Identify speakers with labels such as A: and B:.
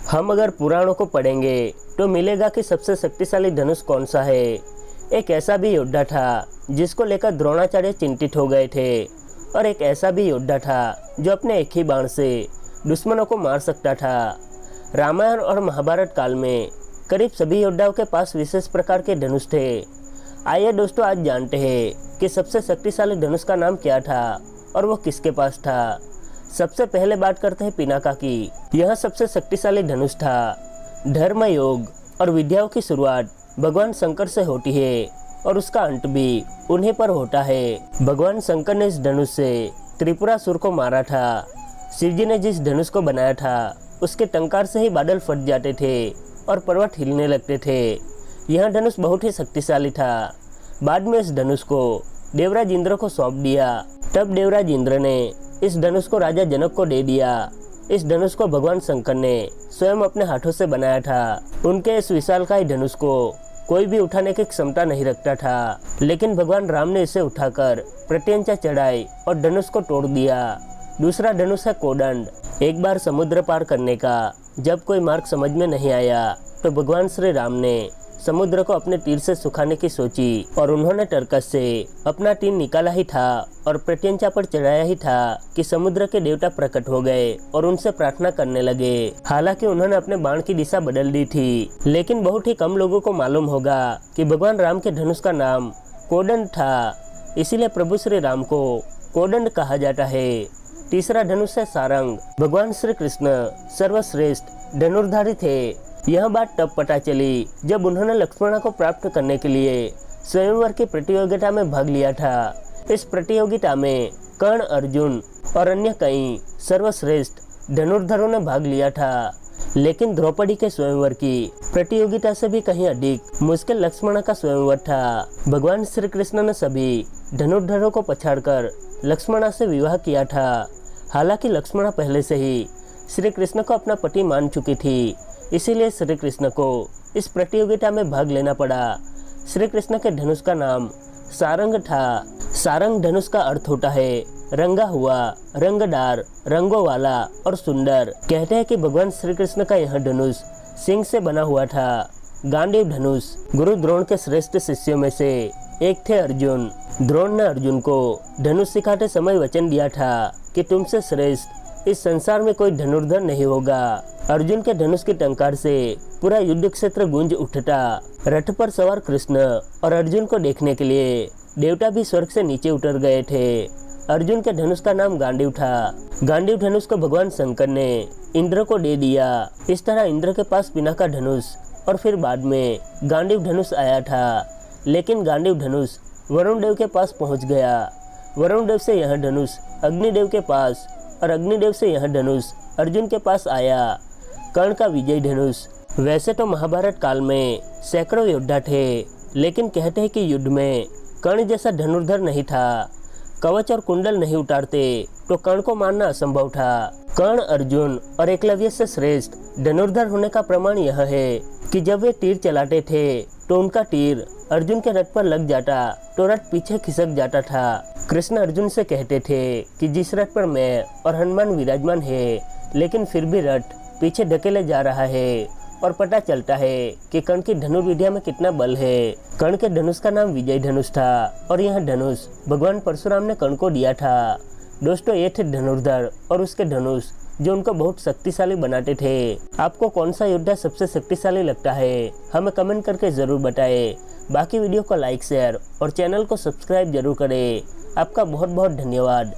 A: हम अगर पुराणों को पढ़ेंगे तो मिलेगा कि सबसे शक्तिशाली धनुष कौन सा है। एक ऐसा भी योद्धा था जिसको लेकर द्रोणाचार्य चिंतित हो गए थे, और एक ऐसा भी योद्धा था जो अपने एक ही बाण से दुश्मनों को मार सकता था। रामायण और महाभारत काल में करीब सभी योद्धाओं के पास विशेष प्रकार के धनुष थे। आइए दोस्तों, आज जानते हैं कि सबसे शक्तिशाली धनुष का नाम क्या था और वो किसके पास था। सबसे पहले बात करते हैं पिनाका की। यह सबसे शक्तिशाली धनुष था। धर्म, योग और विद्याओं की शुरुआत भगवान शंकर से होती है और उसका अंत भी उन्हीं पर होता है। भगवान शंकर ने इस धनुष से त्रिपुरासुर को मारा था। शिव जी ने जिस धनुष को बनाया था उसके टंकार से ही बादल फट जाते थे और पर्वत हिलने लगते थे। यह धनुष बहुत ही शक्तिशाली था। बाद में इस धनुष को देवराज इंद्र को सौंप दिया। तब देवराज इंद्र ने इस धनुष को राजा जनक को दे दिया। इस धनुष को भगवान शंकर ने स्वयं अपने हाथों से बनाया था। उनके इस विशालकाय धनुष को कोई भी उठाने की क्षमता नहीं रखता था, लेकिन भगवान राम ने इसे उठाकर प्रत्यंचा चढ़ाई और धनुष को तोड़ दिया। दूसरा धनुष है कोदंड। एक बार समुद्र पार करने का जब कोई मार्ग समझ में नहीं आया तो भगवान श्री राम ने समुद्र को अपने तीर से सुखाने की सोची, और उन्होंने टरकस से अपना तीर निकाला ही था और प्रत्यंचा पर चढ़ाया ही था कि समुद्र के देवता प्रकट हो गए और उनसे प्रार्थना करने लगे। हालांकि उन्होंने अपने बाण की दिशा बदल दी थी, लेकिन बहुत ही कम लोगों को मालूम होगा कि भगवान राम के धनुष का नाम कोदंड था। इसीलिए प्रभु श्री राम को कोदंड कहा जाता है। तीसरा धनुष है सारंग। भगवान श्री कृष्ण सर्वश्रेष्ठ धनुर्धारी थे। यह बात तब पता चली जब उन्होंने लक्ष्मण को प्राप्त करने के लिए स्वयंवर की प्रतियोगिता में भाग लिया था। इस प्रतियोगिता में कर्ण, अर्जुन और अन्य कई सर्वश्रेष्ठ धनुर्धरों ने भाग लिया था, लेकिन द्रौपदी के स्वयंवर की प्रतियोगिता से भी कहीं अधिक मुश्किल लक्ष्मण का स्वयंवर था। भगवान श्री कृष्ण ने सभी धनुर्धरों को पछाड़कर लक्ष्मण से विवाह किया था। हालांकि लक्ष्मण पहले से ही श्री कृष्ण को अपना पति मान चुकी थी, इसीलिए श्री कृष्ण को इस प्रतियोगिता में भाग लेना पड़ा। श्री कृष्ण के धनुष का नाम सारंग था। सारंग धनुष का अर्थ होता है रंगा हुआ, रंगदार, रंगों वाला और सुंदर। कहते हैं कि भगवान श्री कृष्ण का यह धनुष सिंह से बना हुआ था। गांडीव धनुष। गुरु द्रोण के श्रेष्ठ शिष्यों में से एक थे अर्जुन। द्रोण ने अर्जुन को धनुष सिखाते समय वचन दिया था कि तुमसे श्रेष्ठ इस संसार में कोई धनुर्धर नहीं होगा। अर्जुन के धनुष की टंकार से पूरा युद्ध क्षेत्र गूंज उठता। रथ पर सवार कृष्ण और अर्जुन को देखने के लिए देवता भी स्वर्ग से नीचे उतर गए थे। अर्जुन के धनुष का नाम गांडीव था। गांडीव धनुष को भगवान शंकर ने इंद्र को दे दिया। इस तरह इंद्र के पास पिनाका धनुष और फिर बाद में गांडीव धनुष आया था, लेकिन गांडीव धनुष वरुण देव के पास पहुंच गया। वरुण देव से यह धनुष अग्निदेव के पास और अग्निदेव से यह धनुष अर्जुन के पास आया। कर्ण का विजय धनुष। वैसे तो महाभारत काल में सैकड़ों योद्धा थे, लेकिन कहते हैं कि युद्ध में कर्ण जैसा धनुर्धर नहीं था। कवच और कुंडल नहीं उतारते तो कर्ण को मारना असंभव था। कर्ण, अर्जुन और एकलव्य से श्रेष्ठ धनुर्धर होने का प्रमाण यह है कि जब वे तीर चलाते थे तो उनका तीर अर्जुन के रथ पर लग जाता तो रथ पीछे खिसक जाता था। कृष्ण अर्जुन से कहते थे कि जिस रथ पर मैं और हनुमान विराजमान है, लेकिन फिर भी रथ पीछे धकेले जा रहा है, और पता चलता है कि कर्ण की धनुर्विद्या में कितना बल है। कर्ण के धनुष का नाम विजय धनुष था, और यह धनुष भगवान परशुराम ने कर्ण को दिया था। दोस्तों, ये थे धनुर्धर और उसके धनुष जो उनको बहुत शक्तिशाली बनाते थे। आपको कौन सा योद्धा सबसे शक्तिशाली लगता है, हमें कमेंट करके जरूर बताएं। बाकी वीडियो को लाइक, शेयर और चैनल को सब्सक्राइब जरूर करें। आपका बहुत बहुत धन्यवाद।